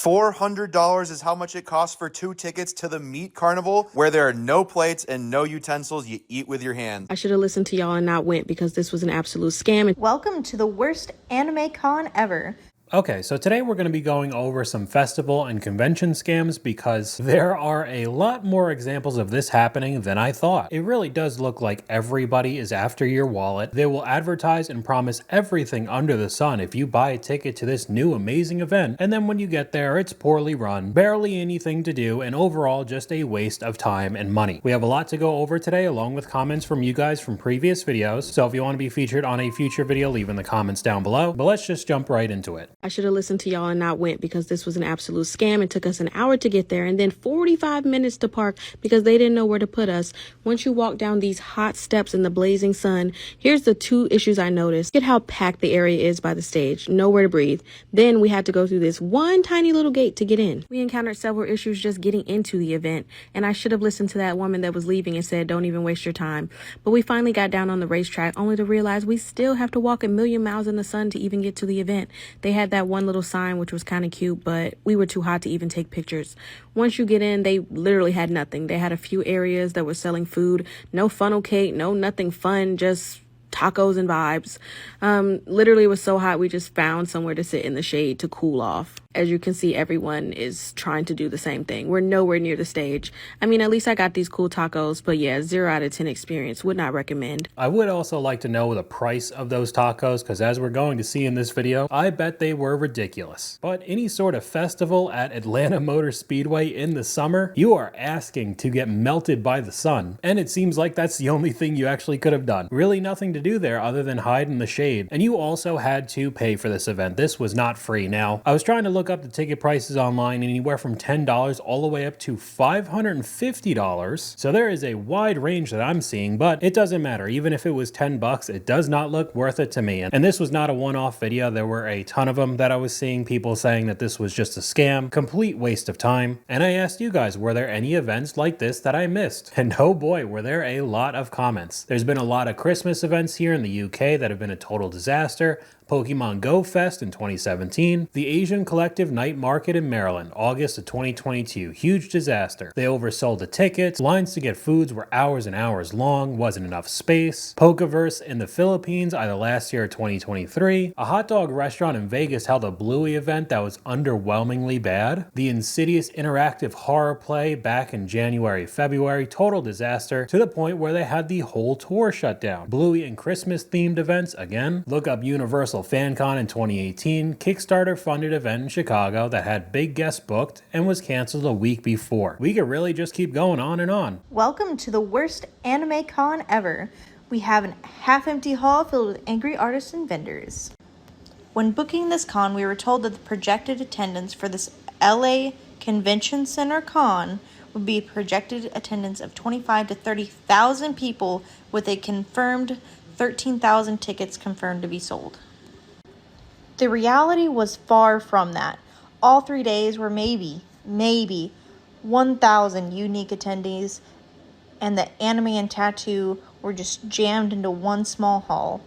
$400 is how much it costs for 2 tickets to the Meat Carnival, where there are no plates and no utensils. You eat with your hands. I should have listened to y'all and not went because this was an absolute scam. Welcome to the worst anime con ever. Okay, so today we're going to be going over some festival and convention scams because there are a lot more examples of this happening than I thought. It really does look like everybody is after your wallet. They will advertise and promise everything under the sun if you buy a ticket to this new amazing event, and then when you get there, it's poorly run, barely anything to do, and overall just a waste of time and money. We have a lot to go over today along with comments from you guys from previous videos, so if you want to be featured on a future video, leave in the comments down below, but let's just jump right into it. I should have listened to y'all and not went because this was an absolute scam. It took us an hour to get there and then 45 minutes to park because they didn't know where to put us. Once you walk down these hot steps in the blazing sun, here's the 2 issues I noticed. Look at how packed the area is by the stage. Nowhere to breathe. Then we had to go through this one tiny little gate to get in. We encountered several issues just getting into the event, and I should have listened to that woman that was leaving and said, don't even waste your time. But we finally got down on the racetrack only to realize we still have to walk a million miles in the sun to even get to the event. They had that one little sign which was kind of cute, but we were too hot to even take pictures. Once you get in, they literally had nothing. They had a few areas that were selling food, no funnel cake, no nothing fun, just tacos and vibes. Literally it was so hot we just found somewhere to sit in the shade to cool off. As you can see, everyone is trying to do the same thing. We're nowhere near the stage. I mean, at least I got these cool tacos, but yeah, 0 out of 10 experience. Would not recommend. I would also like to know the price of those tacos because as we're going to see in this video, I bet they were ridiculous. But any sort of festival at Atlanta Motor Speedway in the summer, you are asking to get melted by the sun. And it seems like that's the only thing you actually could have done. Really nothing to do there other than hide in the shade. And you also had to pay for this event. This was not free. Now, I was trying to look up the ticket prices online, anywhere from $10 all the way up to $550. So there is a wide range that I'm seeing, but it doesn't matter. Even if it was 10 bucks, it does not look worth it to me. And this was not a one-off video. There were a ton of them that I was seeing, people saying that this was just a scam, complete waste of time. And I asked you guys, were there any events like this that I missed? And oh boy, were there a lot of comments. There's been a lot of Christmas events here in the UK that have been a total disaster. Pokemon Go Fest in 2017, the Asian Collective Night Market in Maryland, August of 2022, huge disaster. They oversold the tickets, lines to get foods were hours and hours long, wasn't enough space. Pokeverse in the Philippines, either last year or 2023. A hot dog restaurant in Vegas held a Bluey event that was underwhelmingly bad. The Insidious interactive horror play back in January, February, total disaster to the point where they had the whole tour shut down. Bluey and Christmas themed events, again. Look up Universal FanCon in 2018, Kickstarter funded event in Chicago that had big guests booked and was canceled a week before. We could really just keep going on and on. Welcome to the worst anime con ever. We have a half-empty hall filled with angry artists and vendors. When booking this con, we were told that the projected attendance for this LA Convention Center con would be a projected attendance of 25 to 30,000 people with a confirmed 13,000 tickets confirmed to be sold. The reality was far from that. All 3 days were maybe 1,000 unique attendees, and the anime and tattoo were just jammed into one small hall,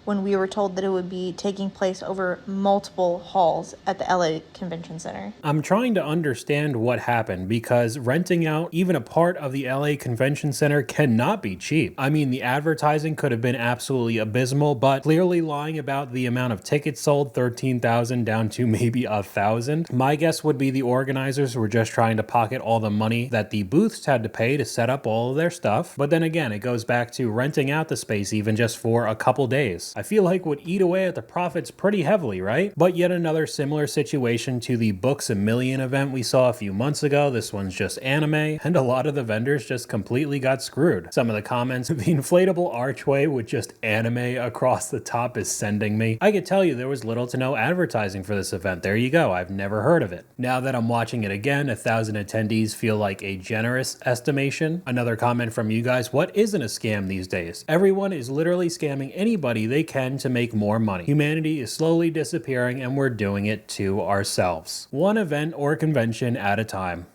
when we were told that it would be taking place over multiple halls at the LA Convention Center. I'm trying to understand what happened because renting out even a part of the LA Convention Center cannot be cheap. I mean, the advertising could have been absolutely abysmal, but clearly lying about the amount of tickets sold, 13,000 down to maybe 1,000. My guess would be the organizers were just trying to pocket all the money that the booths had to pay to set up all of their stuff. But then again, it goes back to renting out the space even just for a couple days. I feel like would eat away at the profits pretty heavily, right? But yet another similar situation to the Books A Million event we saw a few months ago. This one's just anime, and a lot of the vendors just completely got screwed. Some of the comments, the inflatable archway with just anime across the top is sending me. I could tell you there was little to no advertising for this event. There you go. I've never heard of it. Now that I'm watching it again, 1,000 attendees feel like a generous estimation. Another comment from you guys, what isn't a scam these days? Everyone is literally scamming anybody they can to make more money. Humanity is slowly disappearing and we're doing it to ourselves. One event or convention at a time.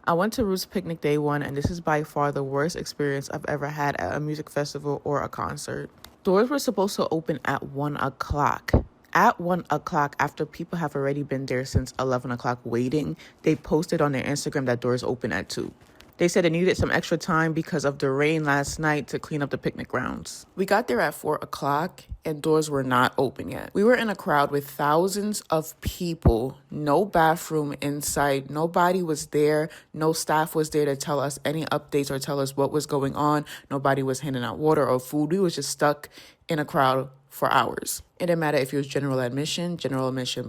I went to Roots Picnic Day 1, and this is by far the worst experience I've ever had at a music festival or a concert. Doors were supposed to open at 1 o'clock. At 1 o'clock, after people have already been there since 11 o'clock waiting, they posted on their Instagram that doors open at 2. They said they needed some extra time because of the rain last night to clean up the picnic grounds. We got there at 4 o'clock and doors were not open yet. We were in a crowd with thousands of people, no bathroom in sight, nobody was there, no staff was there to tell us any updates or tell us what was going on. Nobody was handing out water or food. We was just stuck in a crowd for hours. It didn't matter if it was general admission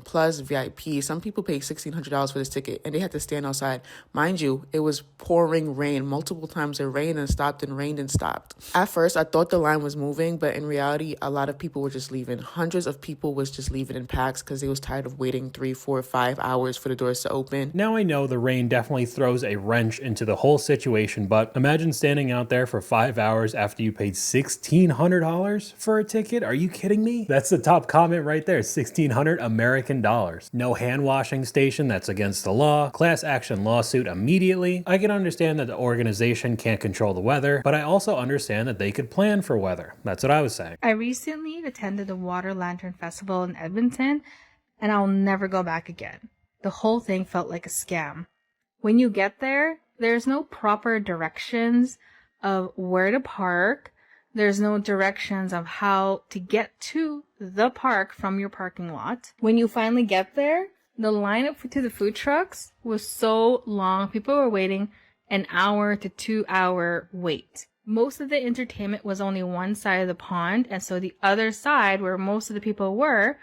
plus, VIP. Some people paid $1,600 for this ticket and they had to stand outside. Mind you, it was pouring rain. Multiple times it rained and stopped and rained and stopped. At first, I thought the line was moving, but in reality, a lot of people were just leaving. Hundreds of people was just leaving in packs because they was tired of waiting 3, 4, 5 hours for the doors to open. Now I know the rain definitely throws a wrench into the whole situation, but imagine standing out there for 5 hours after you paid $1,600 for a ticket. Are you kidding me? That's the top comment right there, 1,600 American dollars. No hand washing station, that's against the law. Class action lawsuit immediately. I can understand that the organization can't control the weather, but I also understand that they could plan for weather. That's what I was saying. I recently attended the Water Lantern Festival in Edmonton, and I'll never go back again. The whole thing felt like a scam. When you get there, there's no proper directions of where to park. There's no directions of how to get to the park from your parking lot. When you finally get there, the lineup to the food trucks was so long. People were waiting an hour to 2 hour wait. Most of the entertainment was only one side of the pond, and so the other side, where most of the people were,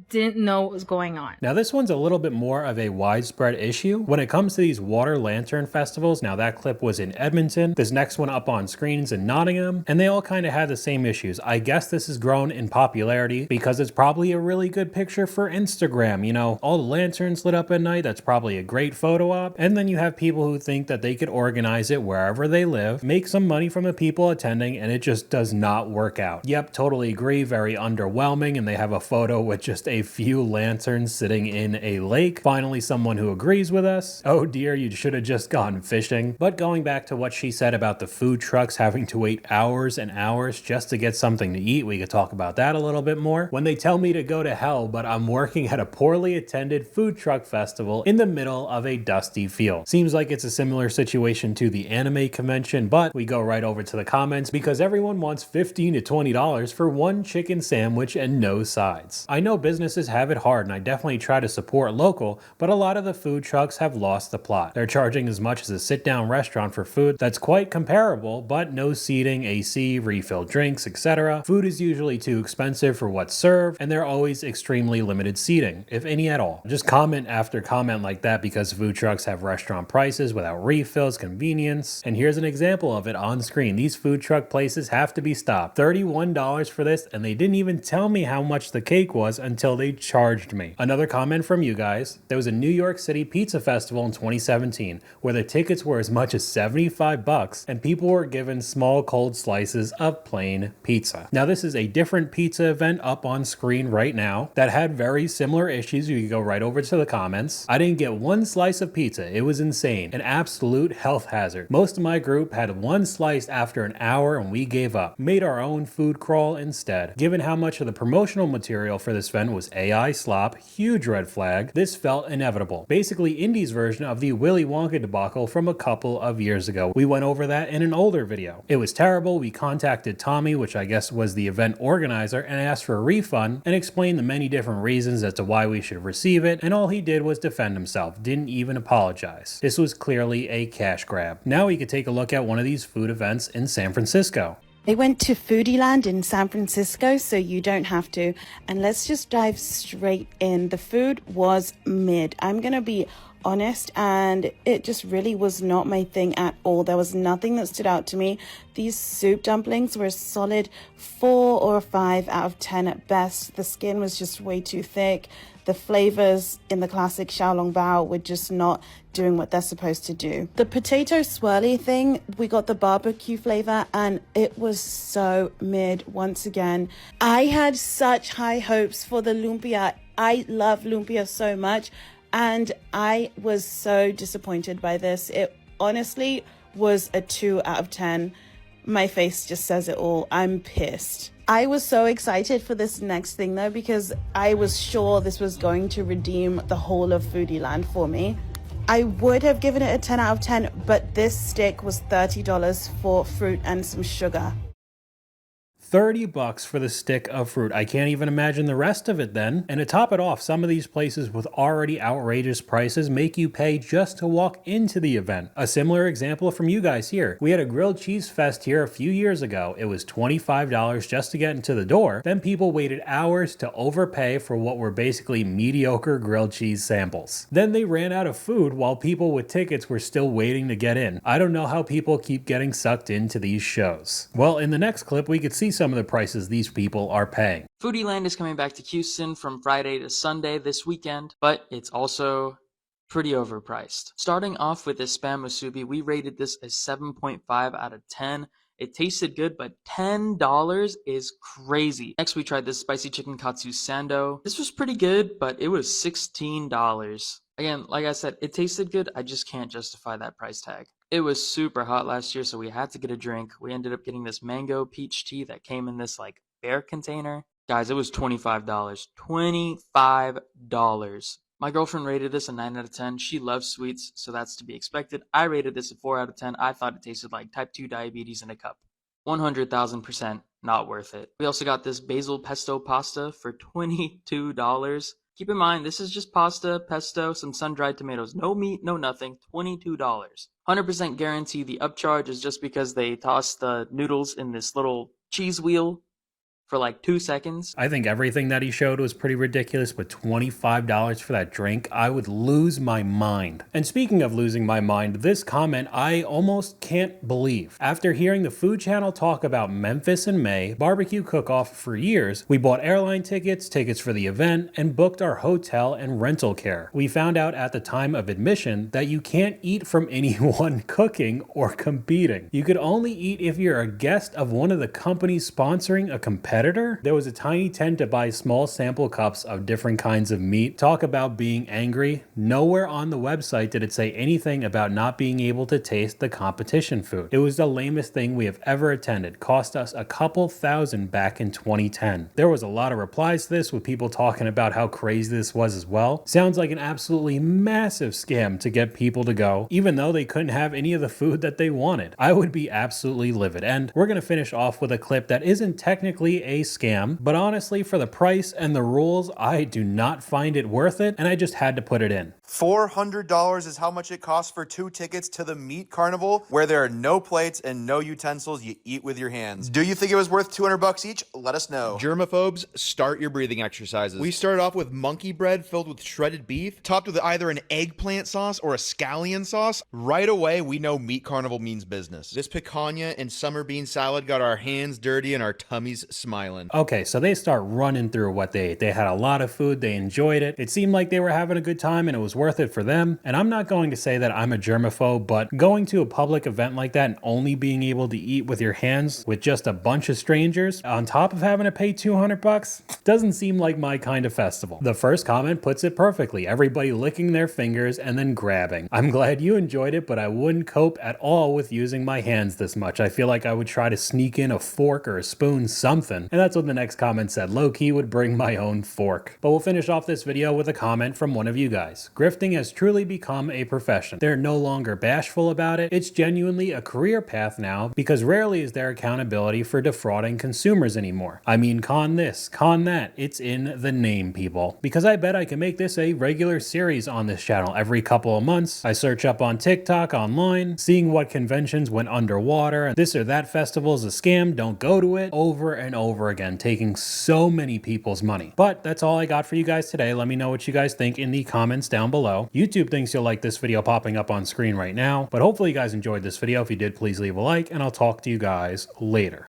didn't know what was going on. Now this one's a little bit more of a widespread issue when it comes to these water lantern festivals. Now that clip was in Edmonton, this next one up on screens in Nottingham, and they all kind of had the same issues. I guess this has grown in popularity because it's probably a really good picture for Instagram. You know, all the lanterns lit up at night, that's probably a great photo op. And then you have people who think that they could organize it wherever they live, make some money from the people attending, and it just does not work out. Yep, totally agree, very underwhelming, and they have a photo with just a few lanterns sitting in a lake. Finally, someone who agrees with us. Oh dear, you should have just gone fishing. But going back to what she said about the food trucks having to wait hours and hours just to get something to eat, we could talk about that a little bit more. When they tell me to go to hell, but I'm working at a poorly attended food truck festival in the middle of a dusty field. Seems like it's a similar situation to the anime convention, but we go right over to the comments because everyone wants $15 to $20 for one chicken sandwich and no sides. I know businesses have it hard, and I definitely try to support local, but a lot of the food trucks have lost the plot. They're charging as much as a sit-down restaurant for food that's quite comparable, but no seating, AC, refill drinks, etc. Food is usually too expensive for what's served, and they're always extremely limited seating, if any at all. Just comment after comment like that because food trucks have restaurant prices without refills, convenience, and here's an example of it on screen. These food truck places have to be stopped. $31 for this, and they didn't even tell me how much the cake was until they charged me. Another comment from you guys. There was a New York City pizza festival in 2017 where the tickets were as much as $75 and people were given small cold slices of plain pizza. Now this is a different pizza event up on screen right now that had very similar issues. You can go right over to the comments. I didn't get one slice of pizza. It was insane. An absolute health hazard. Most of my group had one slice after an hour and we gave up. Made our own food crawl instead. Given how much of the promotional material for this event was AI slop, huge red flag, this felt inevitable. Basically Indy's version of the Willy Wonka debacle from a couple of years ago. We went over that in an older video. It was terrible. We contacted Tommy, which I guess was the event organizer, and asked for a refund and explained the many different reasons as to why we should receive it, and all he did was defend himself, didn't even apologize. This was clearly a cash grab. Now we could take a look at one of these food events in San Francisco. They went to Foodie Land in San Francisco, so you don't have to. And let's just dive straight in. The food was mid. I'm going to be honest, and it just really was not my thing at all. There was nothing that stood out to me. These soup dumplings were a solid 4 or 5 out of 10 at best. The skin was just way too thick. The flavors in the classic xiaolongbao were just not doing what they're supposed to do. The potato swirly thing, we got the barbecue flavor and it was so mid once again. I had such high hopes for the lumpia. I love lumpia so much and I was so disappointed by this. It honestly was a 2 out of 10. My face just says it all. I'm pissed. I was so excited for this next thing though, because I was sure this was going to redeem the whole of Foodie Land for me. I would have given it a 10 out of 10, but this stick was $30 for fruit and some sugar. $30 for the stick of fruit. I can't even imagine the rest of it then. And to top it off, some of these places with already outrageous prices make you pay just to walk into the event. A similar example from you guys here. We had a grilled cheese fest here a few years ago. It was $25 just to get into the door. Then people waited hours to overpay for what were basically mediocre grilled cheese samples. Then they ran out of food while people with tickets were still waiting to get in. I don't know how people keep getting sucked into these shows. Well, in the next clip, we could see some of the prices these people are paying. Foodie Land is coming back to Houston from Friday to Sunday this weekend, but it's also pretty overpriced. Starting off with this spam musubi, we rated this a 7.5 out of 10. It tasted good, but $10 is crazy. Next, we tried this spicy chicken katsu sando. This was pretty good, but it was $16. Again, like I said, it tasted good. I just can't justify that price tag. It was super hot last year, so we had to get a drink. We ended up getting this mango peach tea that came in this like bear container. Guys, it was $25. $25. My girlfriend rated this a 9 out of 10. She loves sweets, so that's to be expected. I rated this a 4 out of 10. I thought it tasted like type 2 diabetes in a cup. 100,000% not worth it. We also got this basil pesto pasta for $22. Keep in mind, this is just pasta, pesto, some sun-dried tomatoes. No meat, no nothing. $22. 100% guarantee the upcharge is just because they tossed the noodles in this little cheese wheel for like 2 seconds. I think everything that he showed was pretty ridiculous, but $25 for that drink, I would lose my mind. And speaking of losing my mind, this comment I almost can't believe. After hearing the Food Channel talk about Memphis in May, barbecue cook-off for years, we bought airline tickets for the event, and booked our hotel and rental care. We found out at the time of admission that you can't eat from anyone cooking or competing. You could only eat if you're a guest of one of the companies sponsoring a competitor. There was a tiny tent to buy small sample cups of different kinds of meat. Talk about being angry. Nowhere on the website did it say anything about not being able to taste the competition food. It was the lamest thing we have ever attended. Cost us a couple thousand back in 2010. There was a lot of replies to this with people talking about how crazy this was as well. Sounds like an absolutely massive scam to get people to go, even though they couldn't have any of the food that they wanted. I would be absolutely livid. And we're going to finish off with a clip that isn't technically a scam, but honestly, for the price and the rules, I do not find it worth it, and I just had to put it in. $400 is how much it costs for 2 tickets to the meat carnival, where there are no plates and no utensils. You eat with your hands. Do you think it was worth $200 each? Let us know. Germaphobes, start your breathing exercises. We started off with monkey bread filled with shredded beef, topped with either an eggplant sauce or a scallion sauce. Right away, we know meat carnival means business. This picanha and summer bean salad got our hands dirty and our tummies smiling. Okay, so they start running through what they ate. They had a lot of food, they enjoyed it. It seemed like they were having a good time and it was worth it for them. And I'm not going to say that I'm a germaphobe, but going to a public event like that and only being able to eat with your hands with just a bunch of strangers on top of having to pay $200 doesn't seem like my kind of festival. The first comment puts it perfectly. Everybody licking their fingers and then grabbing. I'm glad you enjoyed it, but I wouldn't cope at all with using my hands this much. I feel like I would try to sneak in a fork or a spoon, something. And that's what the next comment said. Low-key would bring my own fork. But we'll finish off this video with a comment from one of you guys. Grifting has truly become a profession. They're no longer bashful about it. It's genuinely a career path now, because rarely is there accountability for defrauding consumers anymore. I mean, con this, con that. It's in the name, people. Because I bet I can make this a regular series on this channel every couple of months. I search up on TikTok, online, seeing what conventions went underwater, and this or that festival is a scam, don't go to it, over and over again, taking so many people's money. But that's all I got for you guys today. Let me know what you guys think in the comments down below. YouTube thinks you'll like this video popping up on screen right now, but hopefully you guys enjoyed this video. If you did, please leave a like, and I'll talk to you guys later.